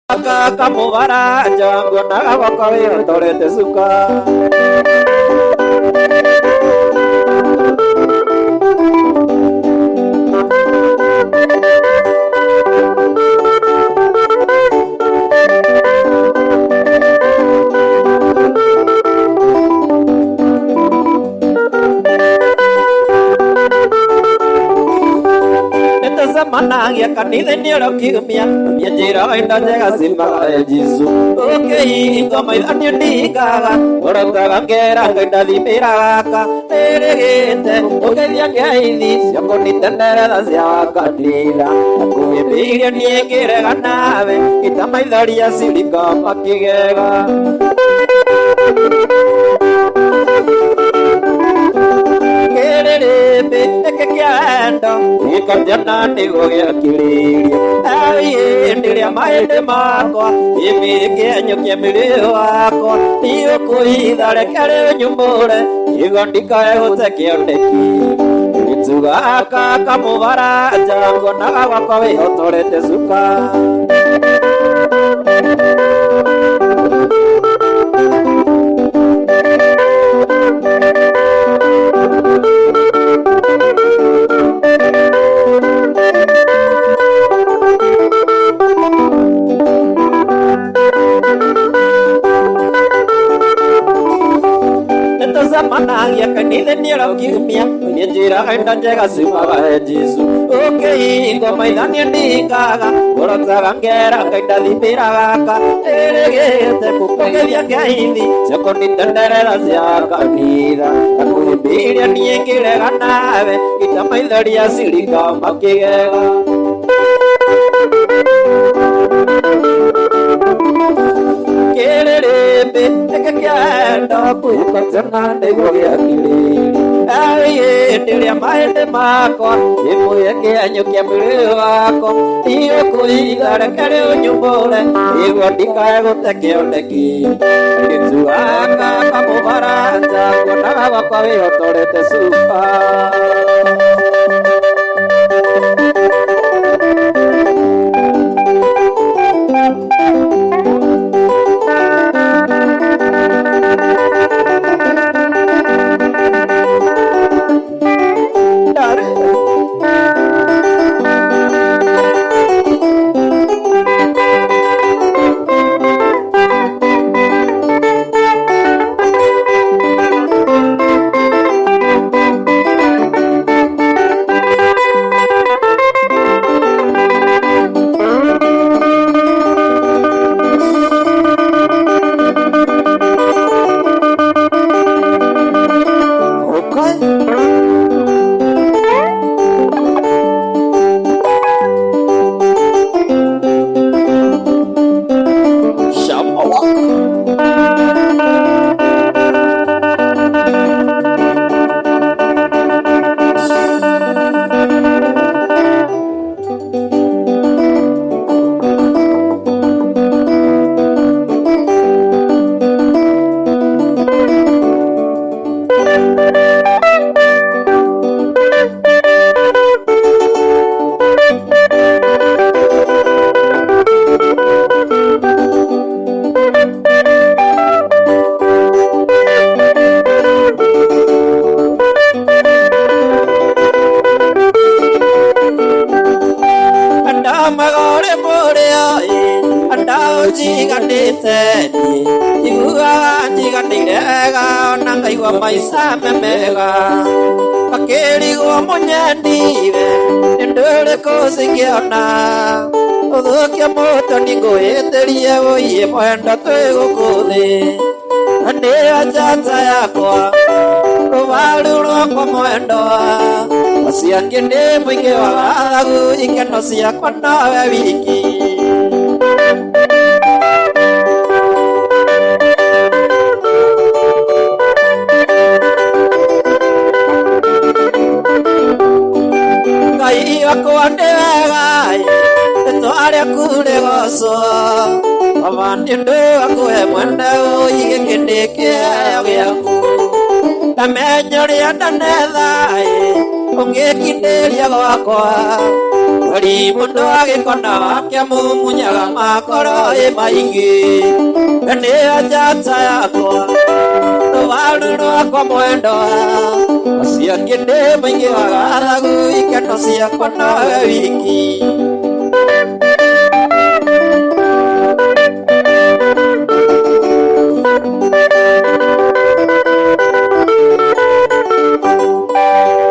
Kamubara jango nagabakawe torete suka Manang ya kanile niro kimia ya jira inda jaga simba jisu okay ingo mai andi kaga orata gera inda di peraka tere gente okay dia gaidi ya koni tendera da sia kadila aku be ni kere ganave kita mai daria silika pakigega Ikanjana nigo ya kiri ai ndiria maende makwa imike nyoke milio wako iyo kuithare kare nyumure igondika eguteke ondeki itugaka kamubara jango nagagwakwa wihotorete suka Manang ya kanile niro kimia njira inda jaga simba jisu okay ingo mai dani ndikaga orata ngera kaida lipiraka erege kukoge ya gaini chakoni tendera sia kanira akubiria niengire ganave itamai daria silika makigega kererebe tekekenda kuikotana nego ya kiri ai ndiria maende makwa imuyeke anyukia mwili wako iyo kuigara kare unyumbure igondika eguteke ondeki ituaka kamubara jango nagabakwa wihotorete suka Maisa memega pakeri go monyandire ndole kosingiona odokia moto ningo eterie oye mwenda tego kode ande ajanza yakwa rovalulo kwa mwendo asiangende mwinge walagu ikeno siakwa nawe wiki Ako andega to are kule goso avandi ndo ako e mwenda o ige kendeke ya Namenyoria ndanethae ungikinderia gwakwa wari mundu agikona akiamumunyaga makoro maingi ni njata yakwa rũbaru rwakwa mwendwa acio angĩ ndĩ mũingĩ wa gathagu ikeno ciakwa nawe wiki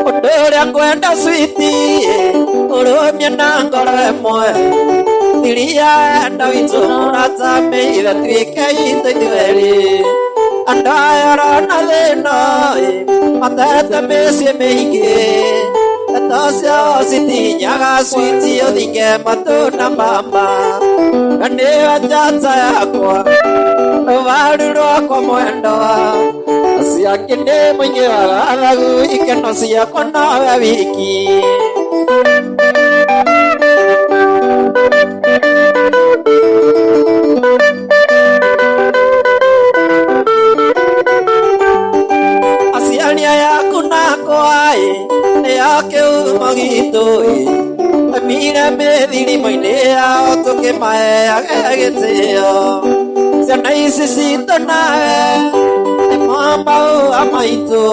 ũndũ ũrĩa ngwenda switi ũrũmie na ngoro ĩmwe iria enda witũ mũratamĩire tuĩke itũ ithuerĩ andayarana thĩno matete mĩciĩ mĩingĩ ndeto ciao citinyaga switi ũthinge matũna mama na nĩyo njata yakwa rũbaru rwakwa mwendwa acio angĩ ndĩ mũingĩ wa gathagu ikeno ciakwa nawe wiki aciaria yaku nakwa nĩyakĩuma gitũ mire mĩthirimo-inĩ yao tũkĩmaheage gĩtĩo ciana ici citũ nawe nĩ mamaũa maitũ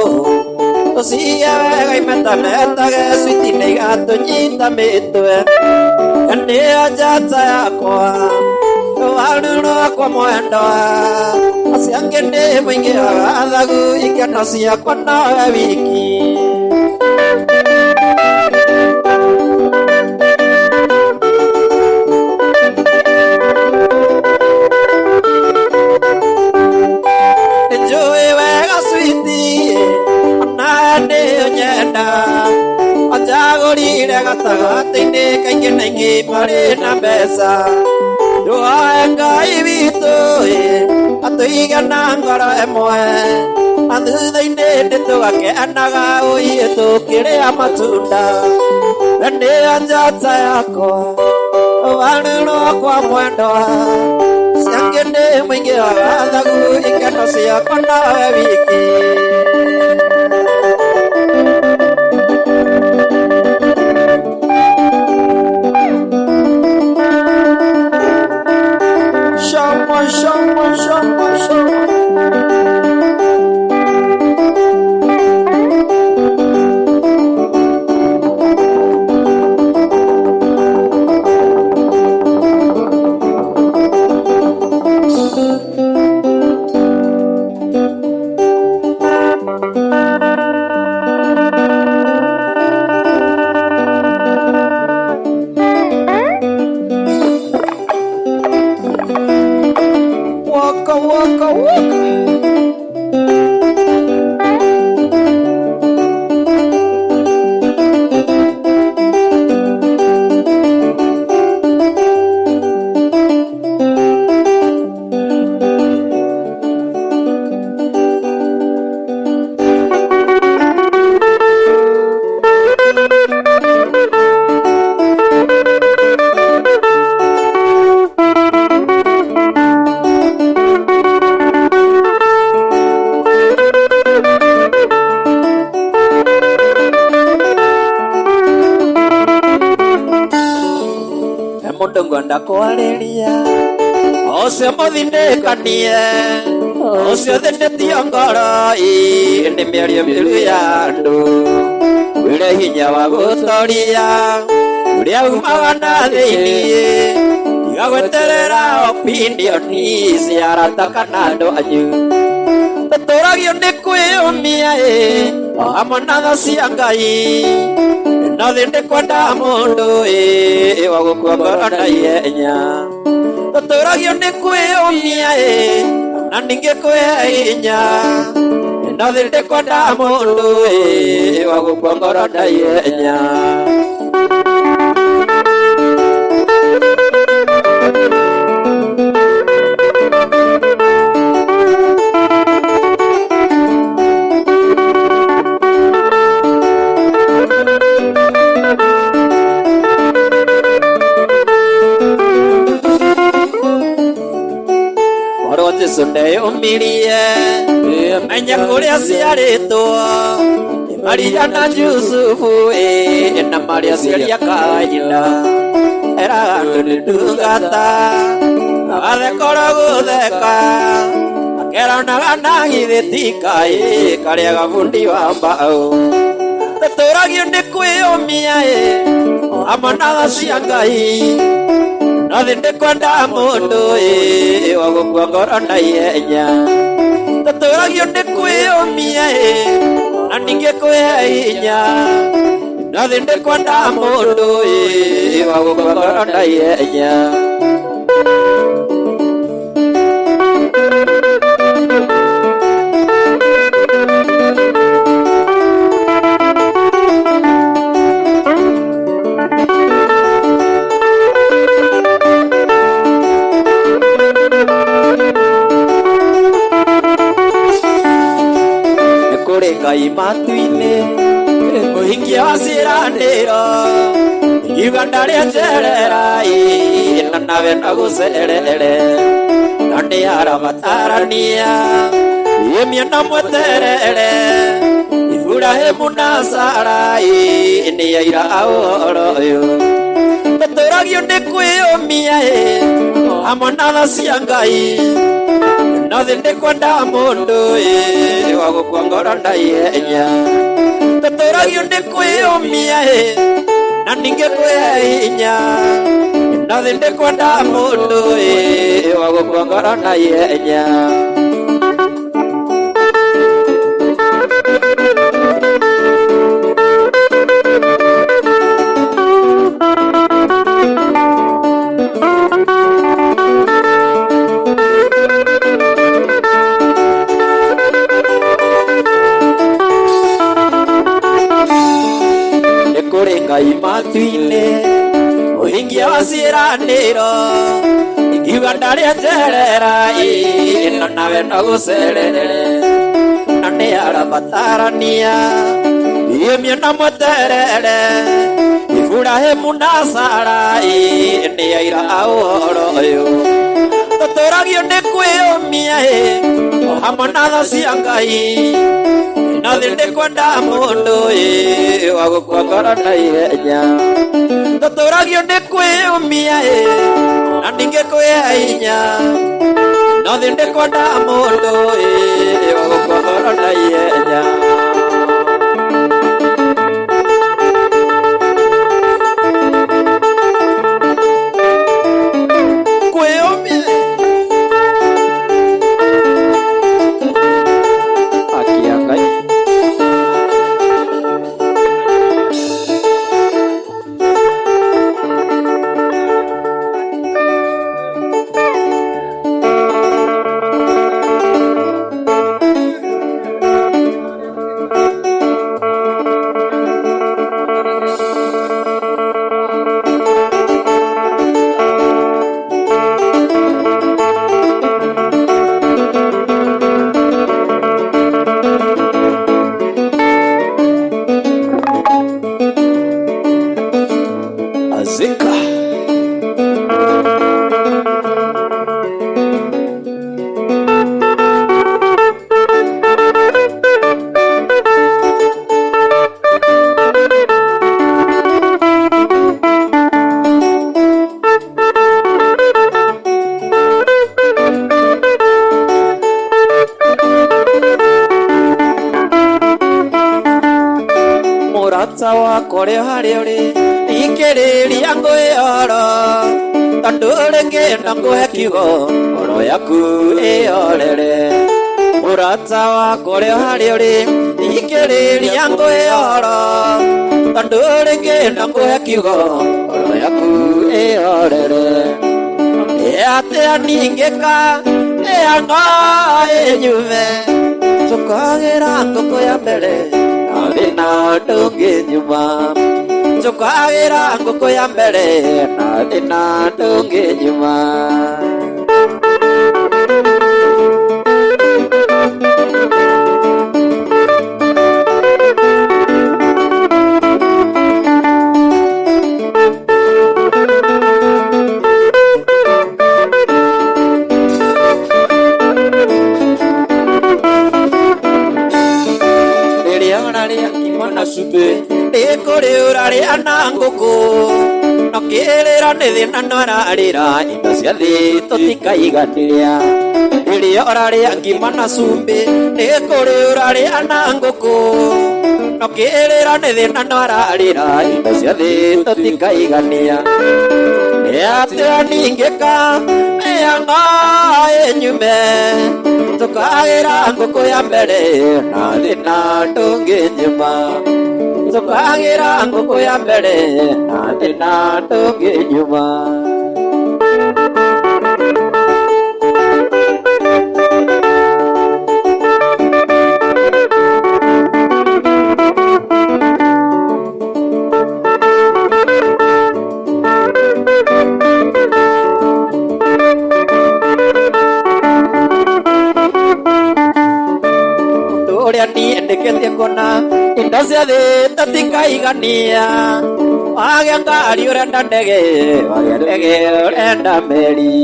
tũcige wega imetametage switi nĩ igatũnyita mĩtwe na nĩyo njata yakwa rũbaru rwakwa mwendwa acio angĩ ndĩ mũingĩ wa gathagu ikeno ciakwa nawe wiki nĩnjũĩ wega switi ona nĩyo nyenda anjagũrire gatagatĩ-inĩ kaingĩ na ingĩ marĩ na mbeca ndũhoe Ngai witũ atũige na ngoro ĩmwe na thutha-inĩ nĩtũgakenaga ũiĩ tũkĩrĩa matunda na nĩyo njata yakwa rũbaru rwakwa mwendwa acio angĩ ndĩ mũingĩ wa gathagu ikeno ciakwa nawe wiki mũndũ ngwenda kwarĩria ũcio mũthinĩkanie ũcio thĩnĩtio ngoro nĩ mĩario mĩũru ya andũ wĩre hinya wa gũtoria ũrĩa umaga na thĩinĩ iga gweterera opinioni cia arata kana andũ anyu tũtũragio nĩ kwĩyũmia o hamwe na tha cia Ngai no thĩ ndĩkwenda mũndũ wa gũkua ngoro na ihenya tũtũragio nĩ kwĩyũmia na ningĩ kwĩhe hinya no thĩ ndĩkwenda mũndũ wa gũkua ngoro na ihenya Jesu ndeyumirie menya kuria ciaritwo Maria na Yusufu na Maria ciaria kaina era andu ni ndungata athekora gutheka akeranaga na githĩtika karia gabundi wa mbao tũtũragio nĩ kwĩyũmia amanaga cia Ngai no thĩ ndĩkwenda mũndũ wa gũkua ngoro na ihenya tũtũragio nĩ kwĩyũmia na ningĩ kwĩhe hinya no thĩ ndĩkwenda mũndũ wa gũkua ngoro na ihenya Ngai matu-inĩ mũhingia wa ciĩranĩro iganda rĩa njerera na nawe na gũcerere na nĩ arabatarania mĩena mweterere Iburahĩmu na Sara nĩ aira a ũhoro ũyũ tũtũragio nĩ kwĩyũmia hamwe na tha cia Ngai no thĩ ndĩkwenda mũndũ wa gũkua ngoro na ihenya tũtũragio nĩ kwĩyũmia na ningĩ kwĩhe hinya no thĩ ndĩkwenda mũndũ wa gũkua ngoro na ihenya Ngai matu-inĩ mũhingia wa ciĩranĩro iganda rĩa njerera na nawe no gũcerere na nĩ arabatarania mĩena mweterere Iburahĩmu na Sara nĩ aira a ũhoro ũyũ tũtũragio nĩ kwĩyũmia hamwe na tha cia Ngai no thĩ ndĩkwenda mũndũ wa gũkua ngoro na ihenya tũtũragio nĩ kwĩyũmia na ningĩ kwĩhe hinya no thĩ ndĩkwenda mũndũ wa gũkua ngoro na ihenya kore harĩ ũrĩ ikĩrĩria ngwĩyoro tondũ ũrĩngĩenda ngũhe kiugo ngoro yaku ĩyorere mũrata wakwa ũrĩ harĩ ũrĩ ikĩrĩria ngwĩyoro tondũ ũrĩngĩenda ngũhe kiugo ngoro yaku ĩyorere atĩa ningĩka ĩanga ĩnyume tũkagĩra ngũkũ ya mbere na ndũngĩ nyuma tũkagĩra ngũkũ ya mbere na ndũngĩ nyuma urari ananguku nokirira nithina norarira indo cia thi tutikaiganĩria irio ũrarĩa ngima na cumbĩ nĩ kũrĩ ũrarĩa na ngũkũ nokĩrĩra nĩ thĩna norarĩra indo cia thĩ tũtikaigania nĩ atĩa ningĩka mĩanga ĩnyume tũkagĩra ngũkũ ya mbere na thĩna ndũngĩnyuma tũkagĩra ngũkũ ya mbere na thĩna ndũngĩnyuma. Ndekete kona indo cia thĩ tũtikaigania wagĩa ngari ũrenda ndege wagĩa ndege ũrenda meri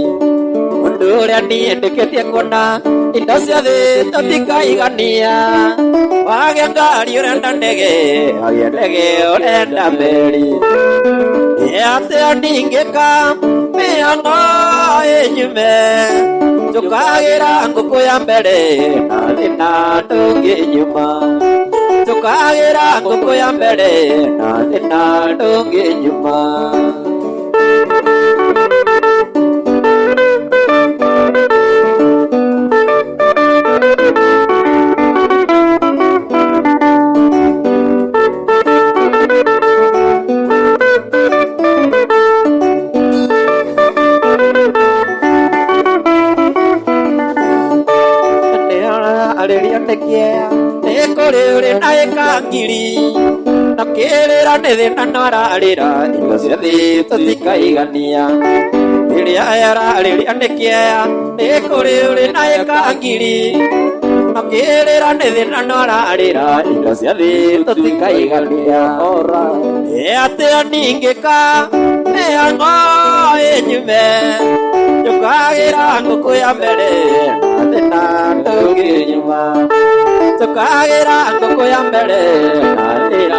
ũndũ ũrĩa niĩ ndĩkĩtie kuona indo cia thĩ tũtikaigania wagĩa ngari ũrenda ndege wagĩa ndege ũrenda meri nĩ atĩa ningĩka mĩhang'o ĩnyume tũkagĩra ngũkũ ya mbere na thĩna ndũngĩnyuma tũkagĩra ngũkũ ya mbere na thĩna ndũngĩnyuma. Nĩ kũrĩ ũrĩ na ĩka ngiri na kĩrĩra nĩ thĩna norarĩra indo cia thĩ tũtikaigania rĩrĩa ararĩria nĩ kĩeya nĩ kũrĩ ũrĩ na ĩka ngiri na kĩrĩra nĩ thĩna norarĩra indo cia thĩ tũtikaigania nĩ atĩa ningĩka mĩhang'o ĩnyume tũkagĩra ngũkũ ya mbere na thĩna ndũngĩnyuma tũkagĩra ngũkũ ya mbere na thĩna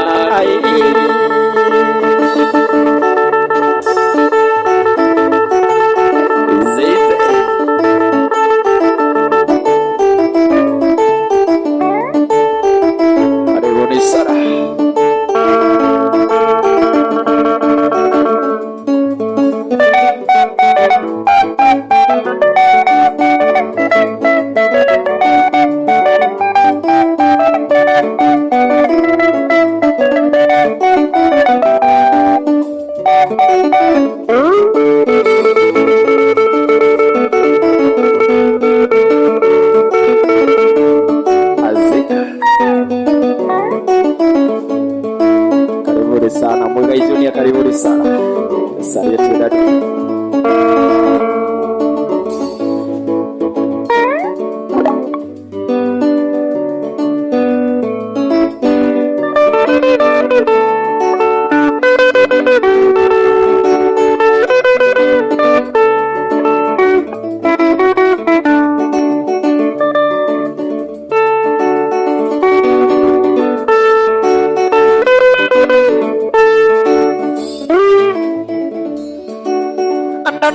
sana Muigai Junior, karibuni sana. Asante dada.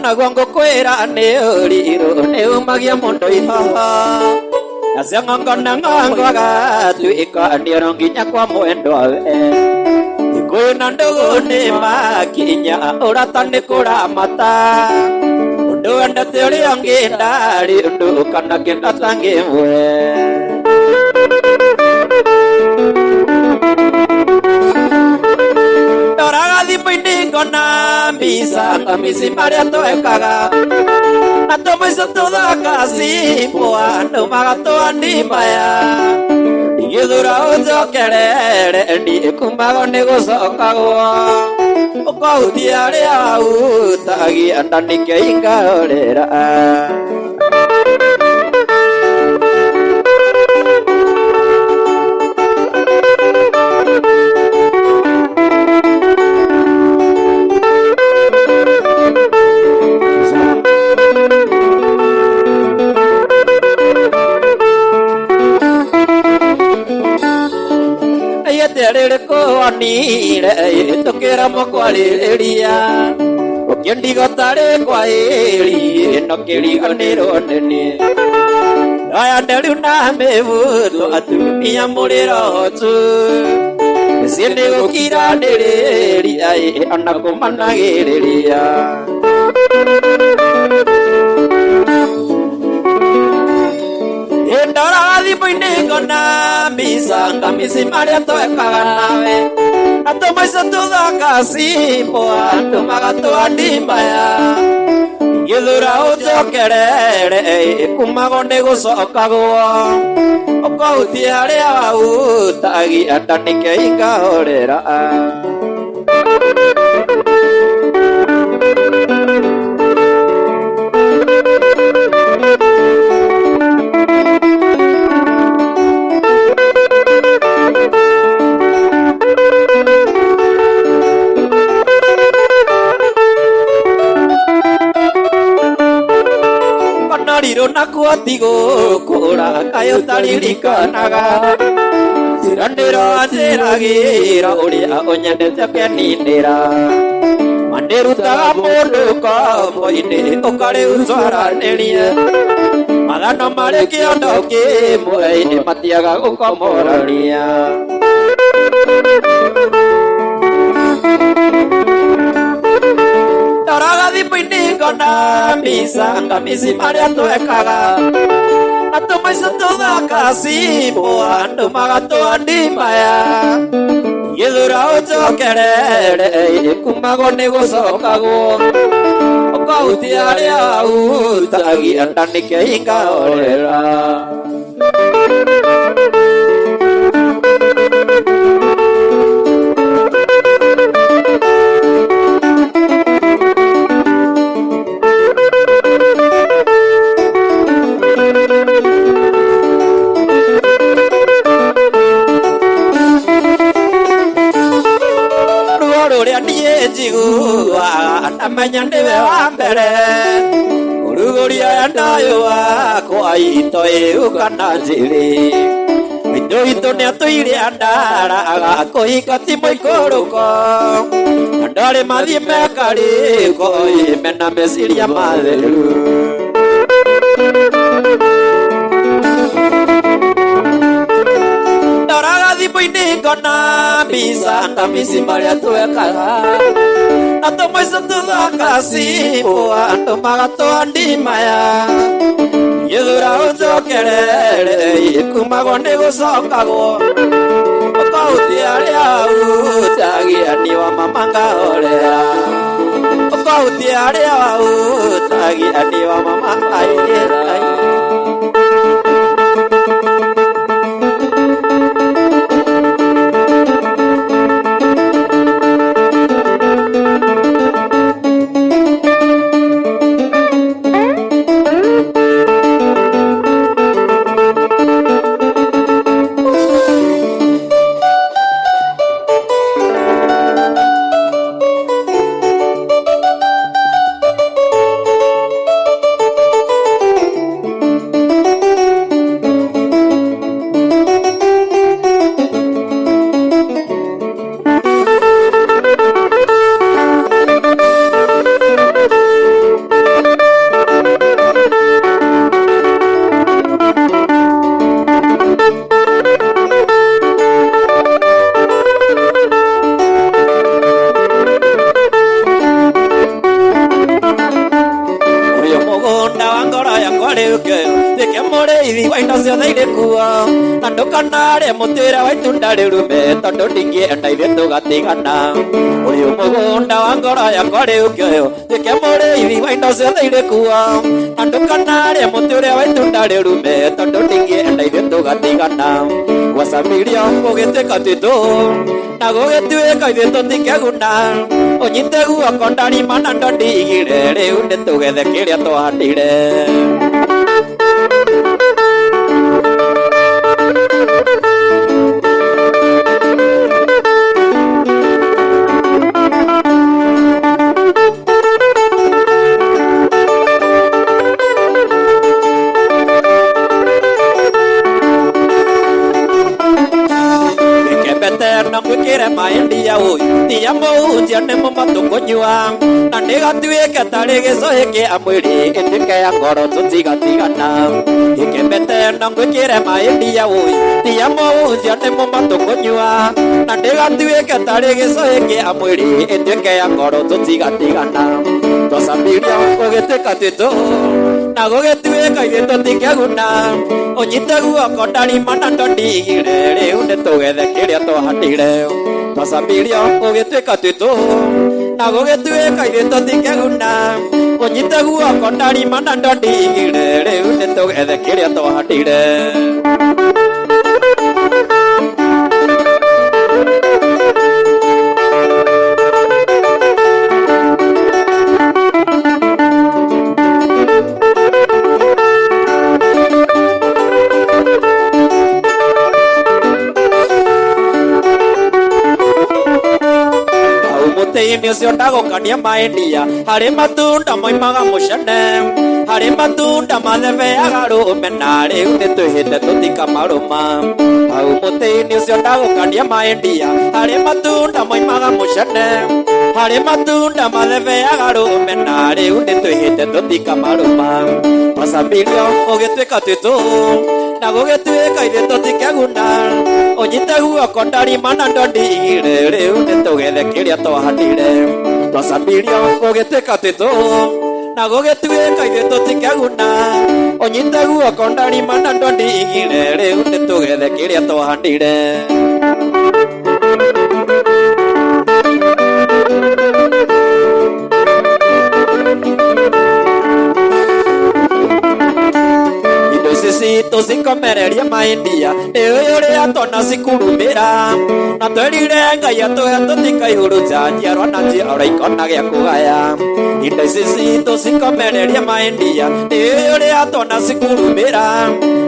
Naguo ngũkwĩra nĩ ũrirũ nĩ umagia mũndũ ihaha nacio ng'ong'o ng'ong'aga tuĩka nĩoro nginya kwa mwendwa we Gĩkũyũ na ndũgũ nĩ makinya ũrata nĩ kũramata ũndũ wendete ũrĩa ũngĩ ndarĩ ũndũ kana kĩndũ atangĩmwe thimũ-inĩ ngona mbica kamisi marĩa twekaga na tũmĩico tũthaka cimbwa ndũmaga twanimaya igĩthura ũnjokerere ndiĩkumagwo nĩ gũcokagwo ũkahutia arĩa hutagia nda nĩkĩo ikarorera Yereko anire tokera mokwaleria Okendi gotare kwa eri nokeri anero nene Aya ndeluna mevuto atumia muliro tu Siende gokira nereri ai anakomanagereria Endarazi poinegona misanga misimaria toekaganawe Atomaisa tudakasi poa tumagato adimbaya Yedura ujokerere kumagonde gusokagwa Okauti aria utagi atanike ingahorera Riro nakuatigo kora kayo talirikanaga Sirandero ateragira uria onyendete keninera Manderuta moruka moine okare uswaraneria Malano mareki ondoke moine matiaga ukomorania Gona misanga misimaria toekaga Atomaisa tudakasi poa tumagato andimaya Yedura ujokerere kumagone gusokagwo Okauti aria utagi atanike ingahorera Amanyandebe wambere Uruguria nayo wako aitoe ukanajiri Ito ni atuiri andara Ako ikati moikoroko Andare madhi mekari Koi mena mesiria maderu Daragathi poini kona Bisa misimaria tuekala Atomaisa tudakasi poa tumagato andimaya Yedura ujokerere kumagonde gusokagwo Okauti aria utagi aniwa mamanga olea Okauti aria utagi aniwa mamanga olea Kanare mutera waitundare rume tondo dingi ataire tugatigana uyu mugunda wangora yakore ukyo dikemore ivi waino seire kuwa andu kanare mutera waitundare rume tondo dingi ataire tugatigana wasamiria ogete katito nagogete kaithito tikeguna onyitegu akondari manando digire reunde tugethe kiria twahandire ngwikire maindia ui tia muunjia ni mumatukunyua na ndigatuike tari gicohi kia mwiri ituike ya ngoro tutigatigana ikembete na ngwikire maindia ui tia muunjia ni mumatukunyua na ndigatuike tari gicohi kia mwiri ituike ya ngoro tutigatigana twasambiria gugituika twitu na gugituika ithuĩ tũtingĩguna ũnyite guoko ndarima na tũndigire rĩu nĩtũgethe kĩrĩa twahandire twacambirio gũgĩtuĩka twitũ na gũgĩtuĩka ithuĩ tũtingĩguna ũnyite guoko ndarima na tũndigire rĩu nĩtũgethe kĩrĩa twahandire Mũtĩ-inĩ ũcio ndagũkania maendia harĩ matunda moimaga mũcene harĩ matunda mathebeaga rũme na rĩu nĩtwĩhĩte tũtikamarũma hau mũtĩ-inĩ ũcio ndagũkania maendia harĩ matunda moimaga mũcene harĩ matunda mathebeaga rũme na rĩu nĩtwĩhĩte tũtikamarũma twacambirio gũgĩtuĩka twitũ na gũgĩtuĩka ithuĩ tũtingĩguna ũnyite guoko ndarima na ndũndigire rĩu nĩtũgethe kĩrĩa twahandire twacambirio gũgĩtuĩka twitũ na gũgĩtuĩka ithuĩ tũtingĩguna ũnyite guoko ndarima na ndũndigire rĩu nĩtũgethe kĩrĩa twahandire tũcikomereria maindia nĩũĩ ũrĩa twana cikurumĩra na twĩrire Ngai atũhe tũtikaihurunja njiarwa na njiarwa ikona gĩa kũgaya indo ici citũ cikomereria maindia nĩũĩ ũrĩa twana cikurumĩra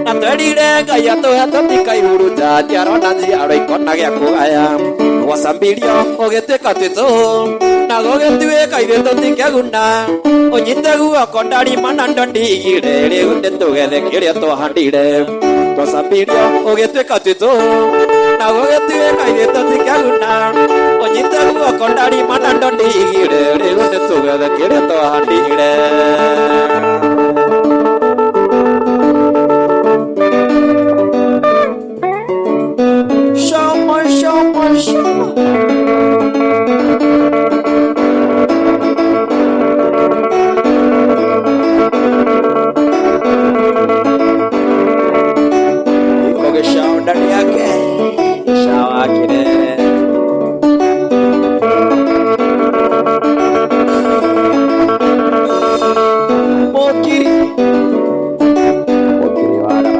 na twĩrire Ngai atũhe tũtikaihurunja njiarwa na njiarwa ikona gĩa kũgaya gwacambirio gũgĩtuĩka twitũ na gũgĩtuĩka ithuĩ tũtingĩguna ũnyite guoko ndarima na ndũndigire rĩu nĩtũgethe kĩrĩa twahandire twacambirio gũgĩtuĩka twitũ na gũgĩtuĩka ithuĩ tũtingĩguna ũnyite guoko ndarima na ndũndigire rĩu nĩtũgethe kĩrĩa twahandire ndani yake shawa kile mokiri wala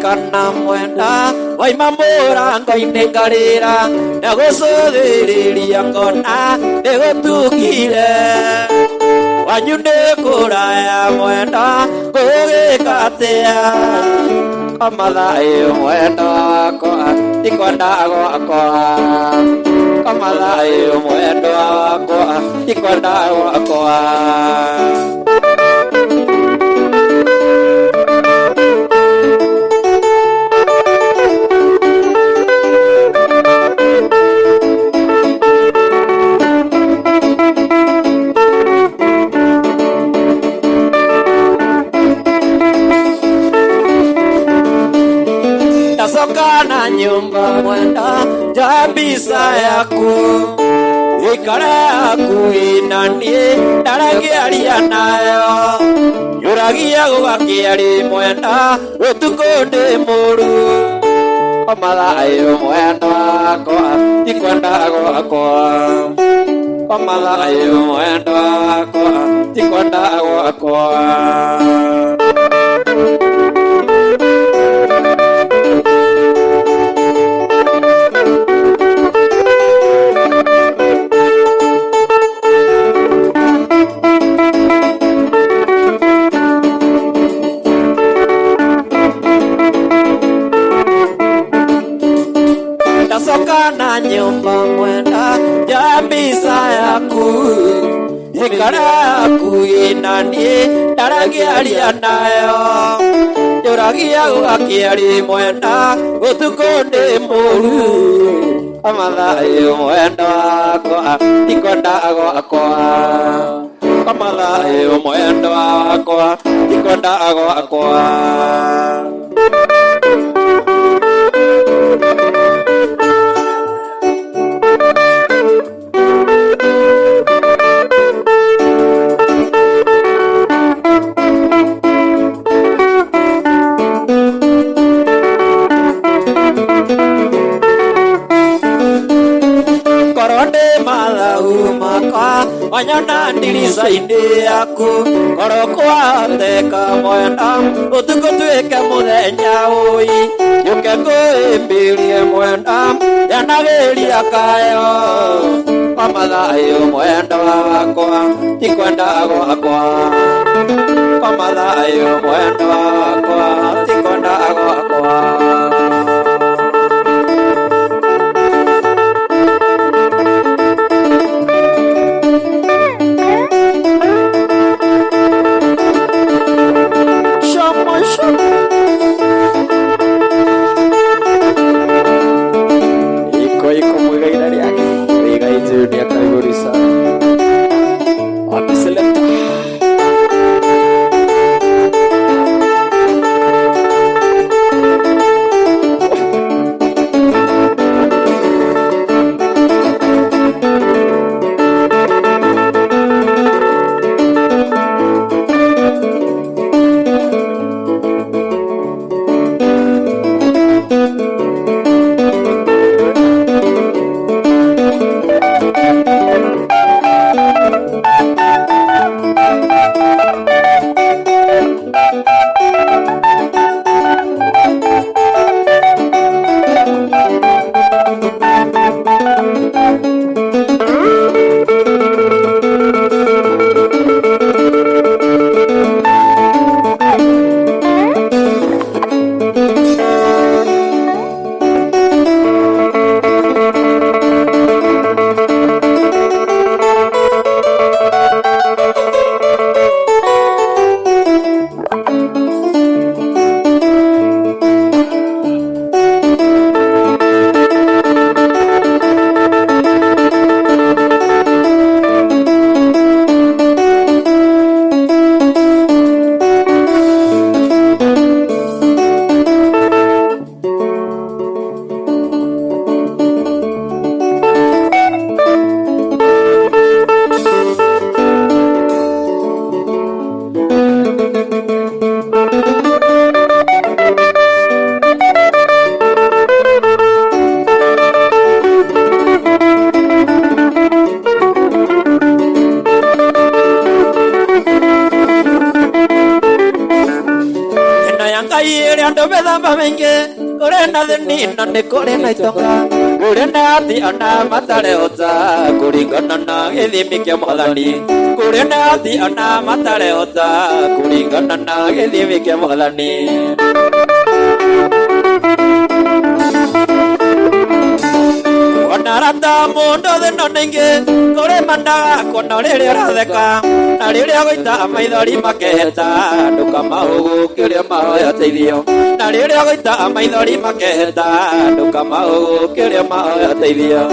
kana mwenda waima mũrango-inĩ ngarĩra ndagũcũthĩrĩria ngona ndĩgũtukire wanyu nĩ kũraya mwenda gũgĩka atĩa kamathaĩ mwenda wakwa ikwenda gwakwa kamathaĩ mwenda wakwa ikwenda gwakwa na nyumba mwenda jambisa yaku ikara yaku inanie ndaragiaria nayo yuragia gugakiari mwenda utuko ndi muru omathayo mwenda wakwa tikwenda gwakwa omathayo mwenda wakwa tikwenda gwakwa na nyumba mwenda jambisa yaku ikara yaku inanie ndaragiaria nayo yuragia gugakiari mwenda utuko ndi muru amathayo mwenda wakwa tikwenda gwakwa amathayo mwenda wakwa tikwenda gwakwa Wanyana ndirica-inĩ yaku korokwa teka mwenda utuko twike muthenya uyi yuke ngũĩmbĩrie mwenda yanagiria kayo amathayo mwenda wakwa tikwenda gwakwa amathayo mwenda wakwa tikwenda gwakwa Kurena thini na nĩ kũrĩ na itonga kurena athi ona matarĩ ota kũringana na gĩthimi kĩa Mwathani kurena athi ona matarĩ ota kũringana na gĩthimi kĩa Mwathani ona rata mũndũ thĩ no nĩingĩ kũrĩ mandaga kuona rĩrĩa ũratheka na rĩrĩa gũita maithori makeheta ndũkamahũgũkĩre mahoya teithio na rĩrĩa gũita maithori makeheta ndũkamahũgũkĩre mahoya teithio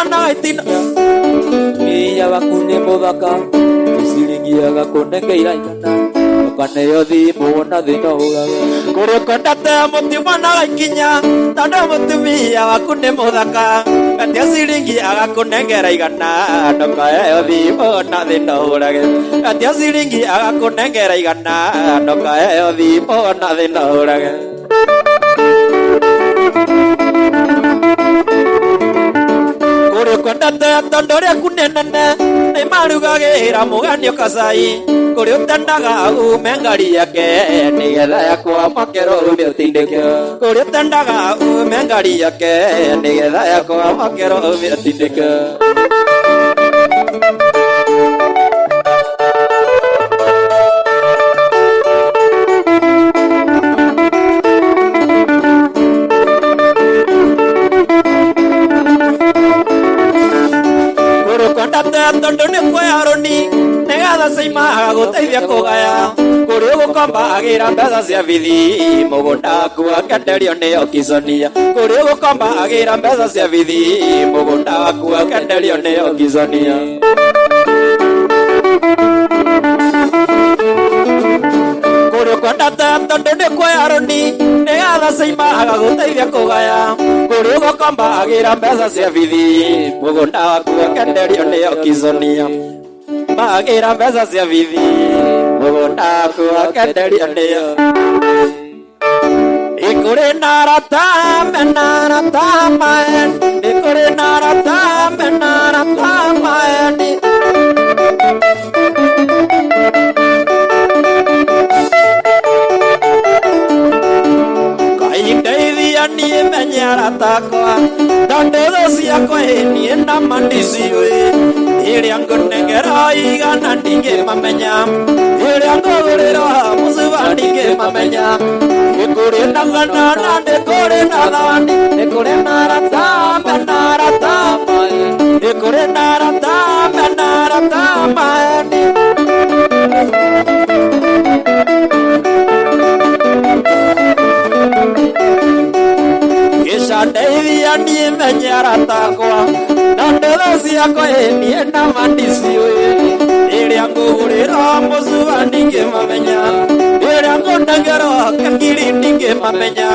mwana itina Iya wakune muthaka Isiringi agakunengeira igana Ukaneo thimu na thina urage Kuri kwendete muti mwana ikinya Tondu mutumia waku ni muthaka Gatia ciringi agakunengera igana Ndukaeo thimu na thina urage Gatia ciringi agakunengera igana Ndukaeo thimu na thina urage Kuri kwendete tondu riaku ni nene Ni marugagira muganio kacai Kuri utendaga ume ngari yake Nigetha yakwa makero ume utindike Kuri utendaga ume ngari yake Nigetha yakwa makero ume utindike Tondu ni kweyaroni Negatha caimaga guteithia kugaya Kuri ugukomba agira mbeca cia bithi Mugunda waku akenderio ni okiconia Kuri ugukomba agira mbeca cia bithi Mugunda waku akenderio ni okiconia Kuri kwendete tondu ni kweyaroni Negatha caimaga guteithia kugaya Kuri ugukomba agira mbeca cia bithi Mugunda waku akenderio ni okiconia Magira mbeca cia bithi Mugunda waku akenderio ni Ikuri narata menarata maen Ikuri narata menarata maen Kaindeithia niĩ menye aratakwa Tondu tho ciakwa niĩ ndamandiciũĩ Ĩrĩa ngũnengera igana ndingĩmamenya Ĩrĩa ngũgũrĩra mũcuba ndingĩmamenya Nĩkũrĩ na ngana na nĩkũrĩ na thani Nĩkũrĩ na arata mena arata maĩ Nĩkũrĩ na arata mena arata maĩ Gĩcandeithia niĩ menye aratakwa Tondu tho ciakwa niĩ ndamandiciũĩ Ĩrĩa ngũgũrĩra mũcuba ndingĩmamenya Ĩrĩa ngũnengera kĩngiri ndingĩmamenya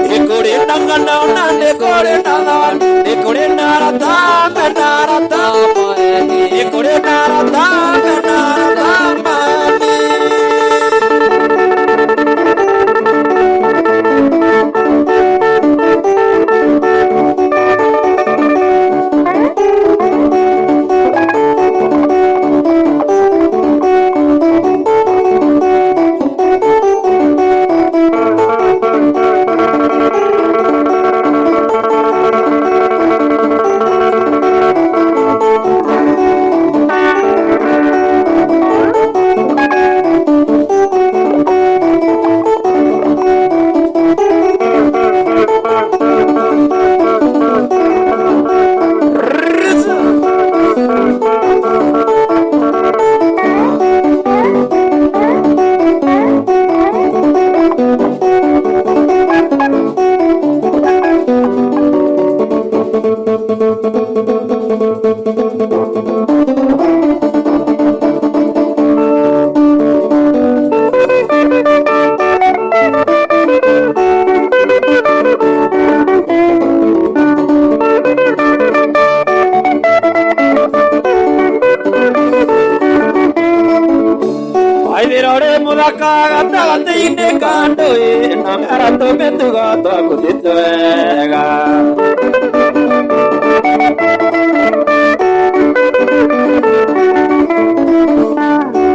Nĩkũrĩ na ngano na nĩkũrĩ na thani Nĩkũrĩ na arata mena arata maĩ Nĩkũrĩ na arata mena arata maĩ gatagatĩ-inĩ ka ndũĩ na mĩara tũmĩtugo twakũthĩte wega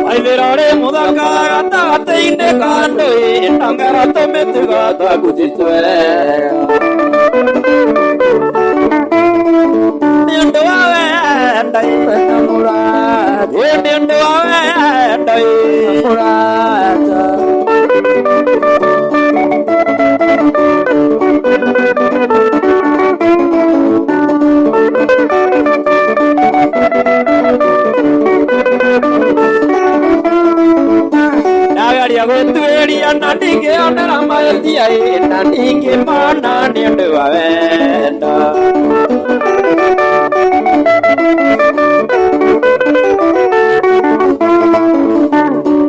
waithĩra ũrĩ mũthaka gatagatĩ-inĩ ka ndũĩ na mĩara tũmĩtugo twakũthĩte wega nĩ ũndũ wa wenda na mũrata nĩ ũndũ wa wenda mũrata Nagaria gũtuĩria na ndingĩonera mahĩtia na ndingĩmona nĩ ũndũ wa wenda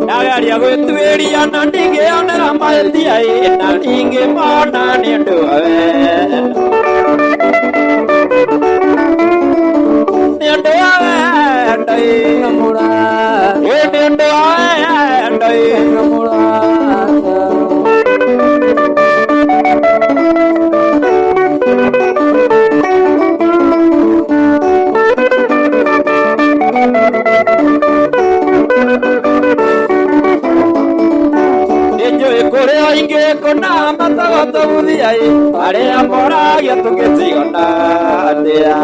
Nagaria gwĩtuĩria na ndingĩonera mahĩtia na ndingĩmona nĩ ũndũ wa wendo. Nĩ ũndũ wa wendo nĩ ũndũ wa kũrĩa ingĩ kũna matagotoguthia arĩa moragia tũgĩtigana atĩa.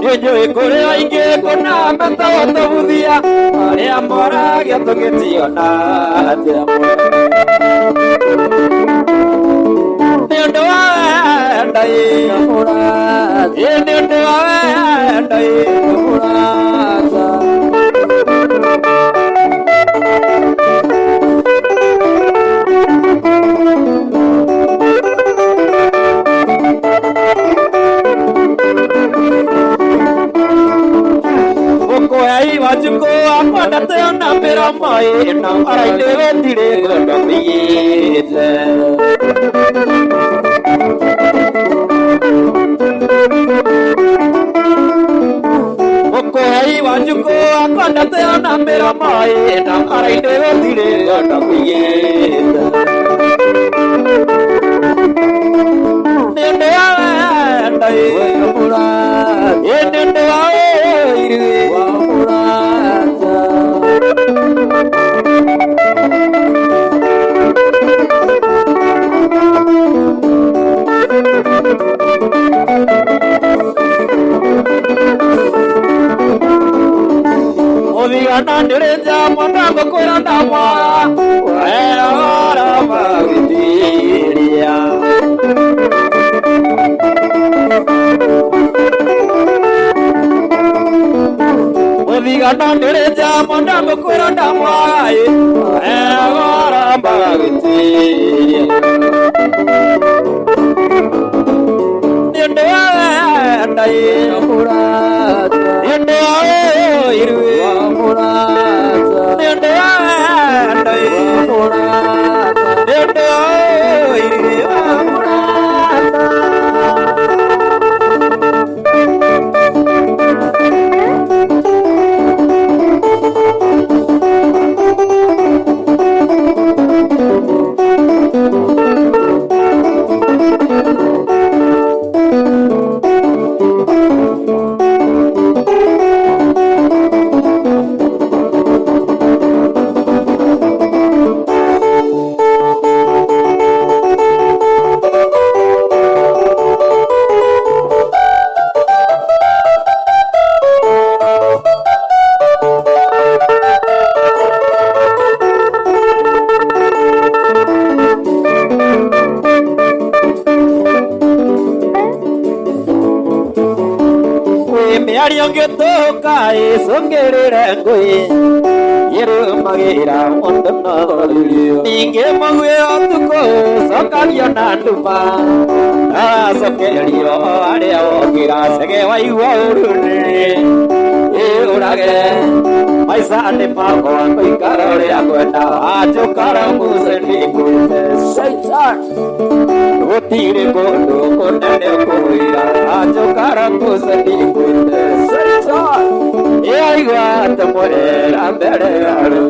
Nĩnjũĩ kũrĩa ingĩ kũna matagotoguthia arĩa moragia tũgĩtigana atĩa. Nĩ ũndũ wa wendo nĩ ũndũ wa wendo ũkũhei wanjukũ wakwa ndateonambĩra maĩ na arainĩ gũtirĩ ngũndo mĩgĩte. Ũkũhei wanjukũ wakwa ndateonambĩra maĩ na arainĩ gũtirĩ ngũndo mĩgĩte. Nĩ ũndũ wa wendo nĩ ũndũ wa Odigana nĩrĩnja mwanangu kwĩra ndamwa wera wara magĩtiria. Odigana nĩrĩnja mwanangu kwĩra ndamwa wera wara magĩtiria. Nĩ ũndũ wa wendo nĩ ũndũ wa Ngĩtũka ĩcũngĩrĩre ngũĩ yĩrũmagĩrĩra mũndũ no ningĩ mũguĩ ũtukũ cokagia na nduma acokerio arĩa wokĩra cege waigua ũrũnĩ ũrage maica nĩ makwa ngũikara ũrĩa ngwenda wanjũkara mũceni ngwĩte Satan gũtirĩ kũndũ kũnene ũkũhũira wanjũkara mũceni ngwĩte Satan yaigua atũmũrĩra mbere yarũ.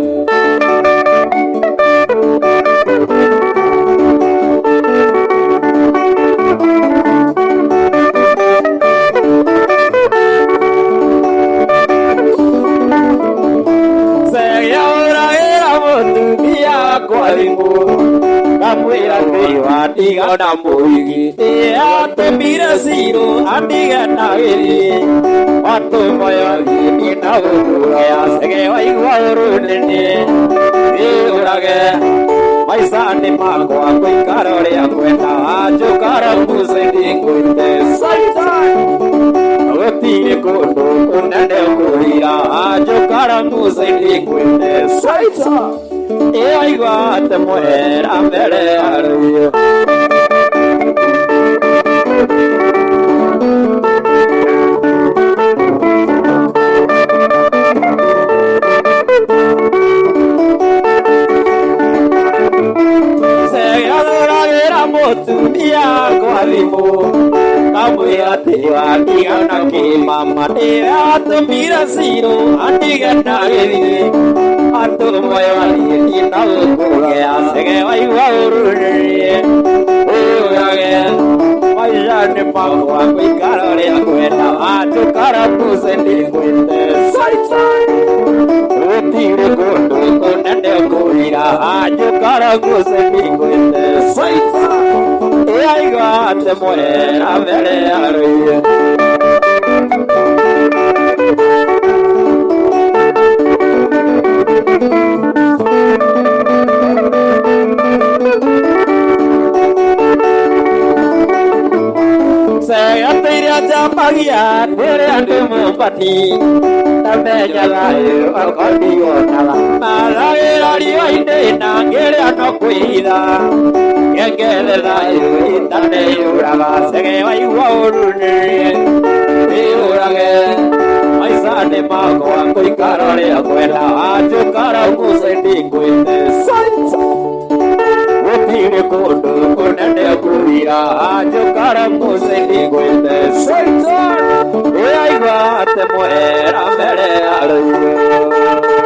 Kamwĩra ndĩwatiga na mũigi atũmire cirũ andige na gĩri watũmoyogi na gũkũraya cege waigua ũrũnĩnĩ ũrage maica nĩ makwa ngũikara ũrĩa ngwenda wanjũkara mũceni ngwĩte Satan gũtirĩ kũndũ kũnene ũkũhũira wanjũkara mũceni ngwĩte Satan aigua te muera mbere yaruo mutumia kwa thimo kamwira ati watigana kimama niatumira ciro atigana githire andu moyanitie na gukugea sege waigua ururie uyage maica nĩ makwa ngũikara ũrĩa ngwenda anjũkara kũce ndĩkwĩte gũtirĩ kũndũ kũnene kũrira anjũkara kũce ndĩkwĩte aigua atĩ mũrera mbere yarũire Segateira jamagia nere ande mumbani tamenya lae akoni onala malagira rio inde nangere anokuira ngengele lae itane uraga sege wai waurune urage maisane mago akuikarare akwela ajukara kusendi kuite Tire kodo kunende kuria ajukara kusendi kuite Satan aigua te muera mbere yaruo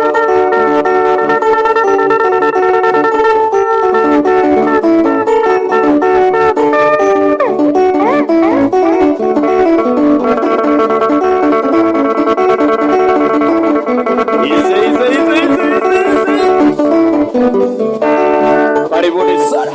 Karibuni sana.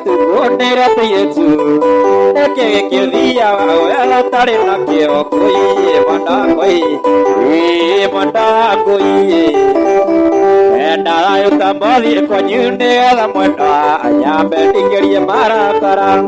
tuonera yetu eke kithia wela tari na kio koi mandango enda ayo tambathi kwa nyune la mwenda anyambe tingerie marakara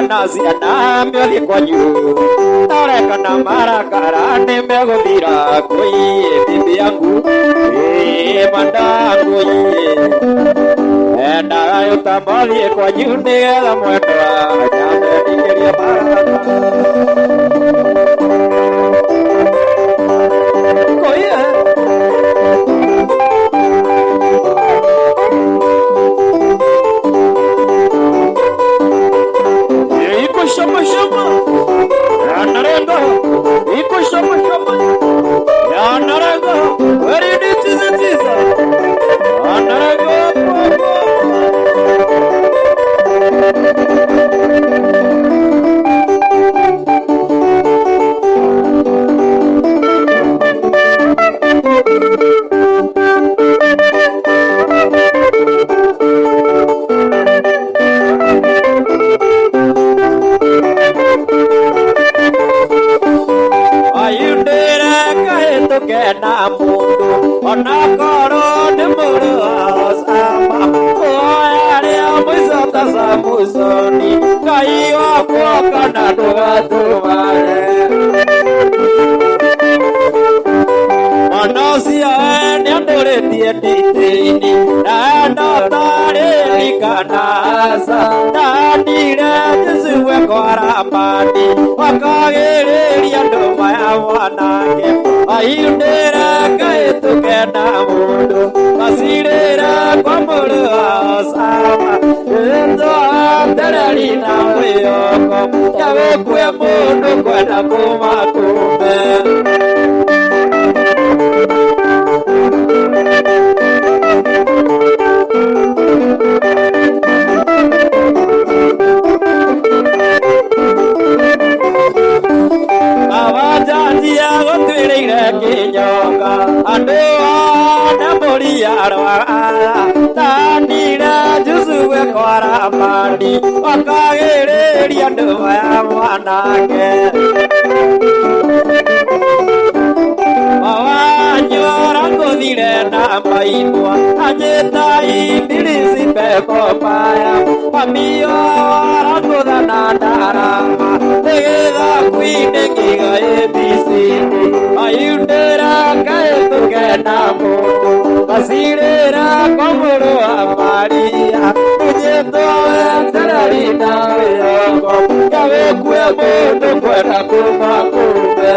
Nasi anambia li kwanyu tareka na marakara nimeguthira koi bibi yangu mandangu enda ayo tambali kwanyu nigetha mwendwa nyambe ndingeria marakara koi Shama shama, ya narega, iko shama shama, ya narega, where it is it is, ya narega. Na mundu onakoro ni muru asama oare amuzota samuzoni kai wako kana tuwatumare Manosia ni andore dietini na ndotare ikanasa na dire jisuwe kwa mani wakagereria ndoma ya wanake ayundera kaetu kena mundu masirera kwa mulu asama endo amterari na wiyoko yawe kwe mundu kwena kumakume Tandira jusuwe kora mani wakagereria nduma ya mwanake mawanyora nguthire na maigua anyita ibilisi pepo paya mamio warangutha na ndarama nigetha kwinĩkĩga ebisini ayundĩra kaĩtũke na mũndũ masirĩra kwa mũrũ wa Maria ũnyĩtwo tereri na wĩyoko gawĩkue mũndũ kwenda kuma kũmbe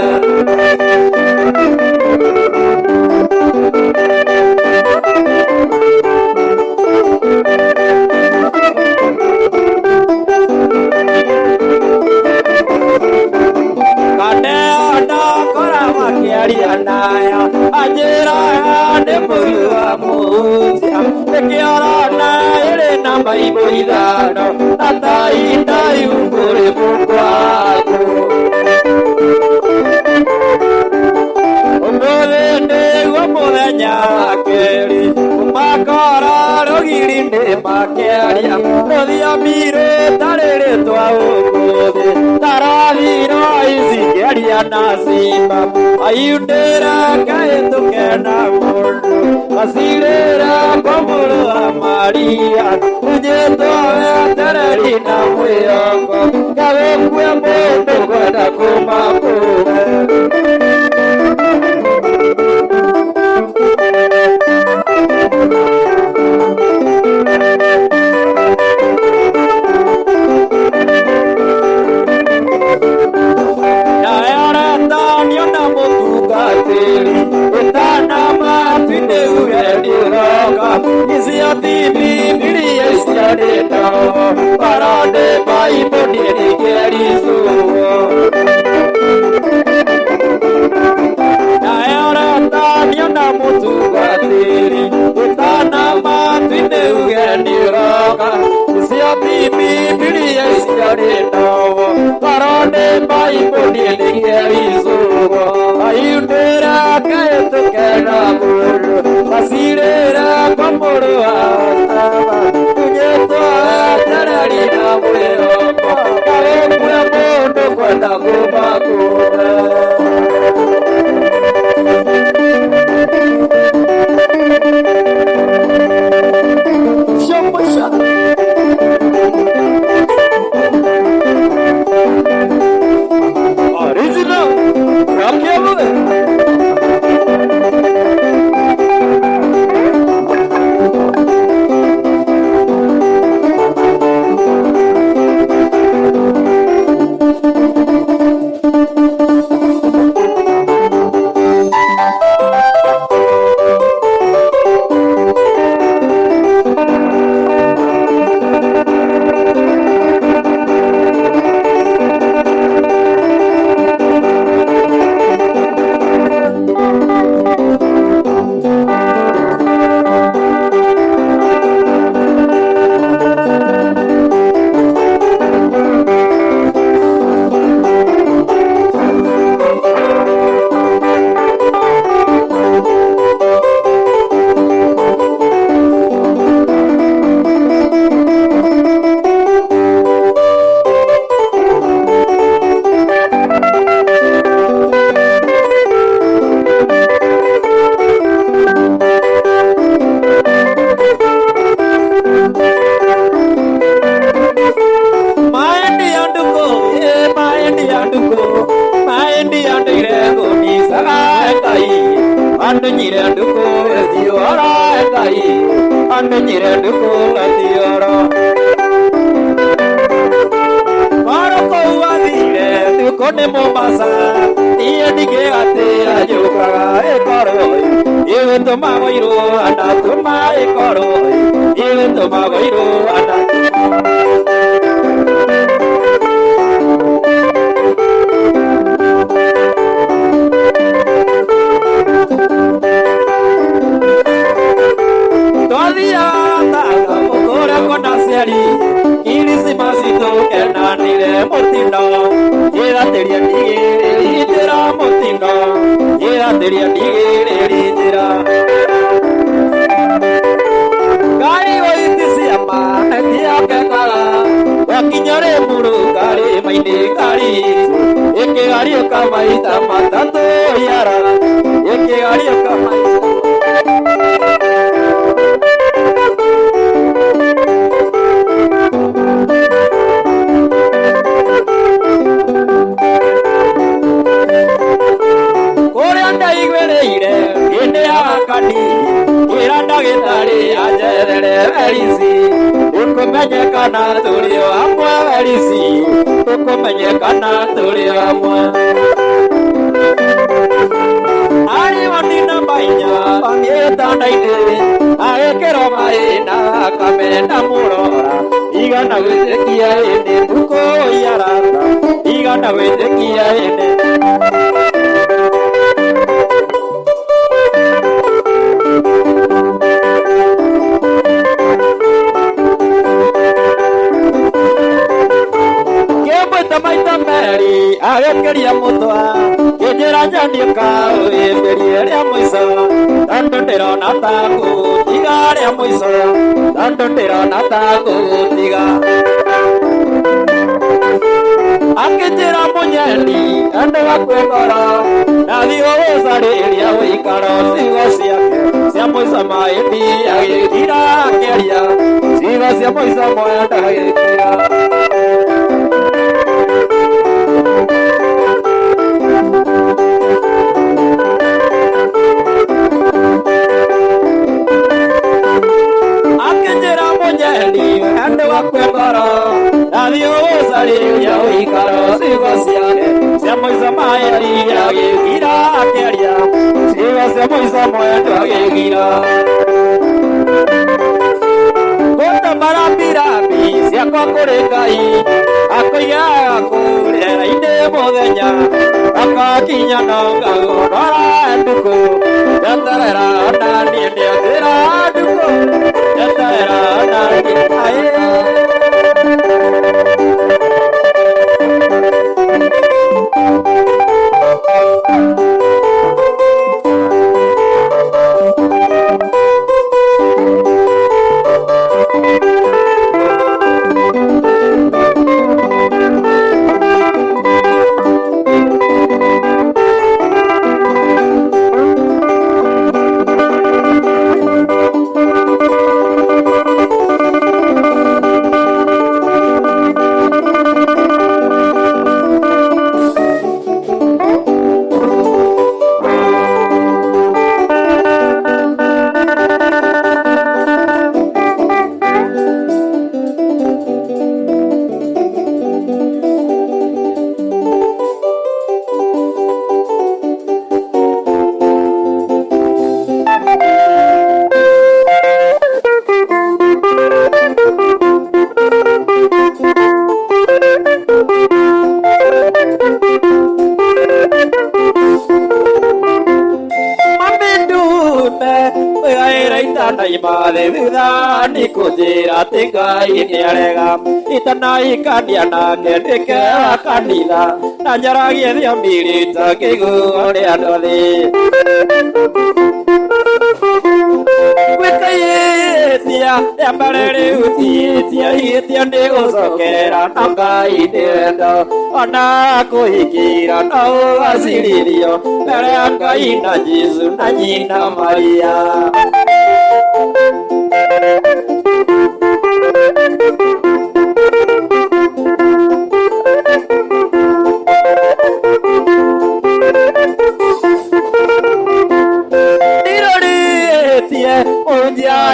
Naya ajira de muya musia de kiara ere na mai boidano tata ita yukure bukwaku ombolende gomodanya keri makara rogirinde makeria rodia mire tarere twa ogode taraviro isigeria nasimba ayundera kaetuke na mundu masirera kwa mulu wa Maria unyetoa tereri na wiyoko gawekue mundu kwenda kumakure Siotimi Bilia Siadeta Parade Pai Bodini Kerisu Naera Niona Mutugatiri Utana Matine Ugendiroka Siotimi Bilia Siadeta Parade Pai Bodini Kerisu Ayudera Kaetu Kenabur Masirera Kamuru Asaba Tunyeto Tararina Muero Kawekura Mondo Kwenda Kubakura Shomusha Original Rakiamu Kone Mombasa, iye dige ate ajuka ekoro, iye toma goiru anda toma ekoro, iye toma goiru anda. Todavía anda mokora konasiari, irisi masito kenani le mortino. Era teria nigere litera motinga Era teria nigere litera Gari oitisi ama Tia kekala Wakinyare muru gari maine gari Eke gari okamaita matando yara Eke gari okamaita Gitari ajedere verisi Ukomenye kana tulio amwa verisi Ukomenye kana tulio amwa Ari wanina bainya Pangieta naide Aekero maina Kamena murora Igana wetekia ene Buko yarata Igana wetekia ene Agekeria mutwa Kejera nyandieka Emberie ria muiso Tandotero na taku Tiga ria muiso Tandotero na taku Tiga Akejera munyeli Ande wakwekora Nathio usariria Wikaro Sigo siake Sia muiso maendi Agekira akeria Sigo sia muiso moenda Agekira Ande wakwekora Nathio usariria Wikaro Sigo siake Sia muiso maendi Agekira akeria Sigo sia muiso moenda Agekira kwa kurengai akoiga kurera inde muthenya akakinya nongagora nduku yatarera nani ndira nduku yatarera nani aye ni kujira tiga ini arega itana ikania na ngedeke kanitha na njaragie thia mirita kiguo ni andoli wekayetia yambarere utietia itia ni gusokera na ngai ndendo ona kuhikira na ugasiririo mbere ya ngai na Jesu na nyina Maria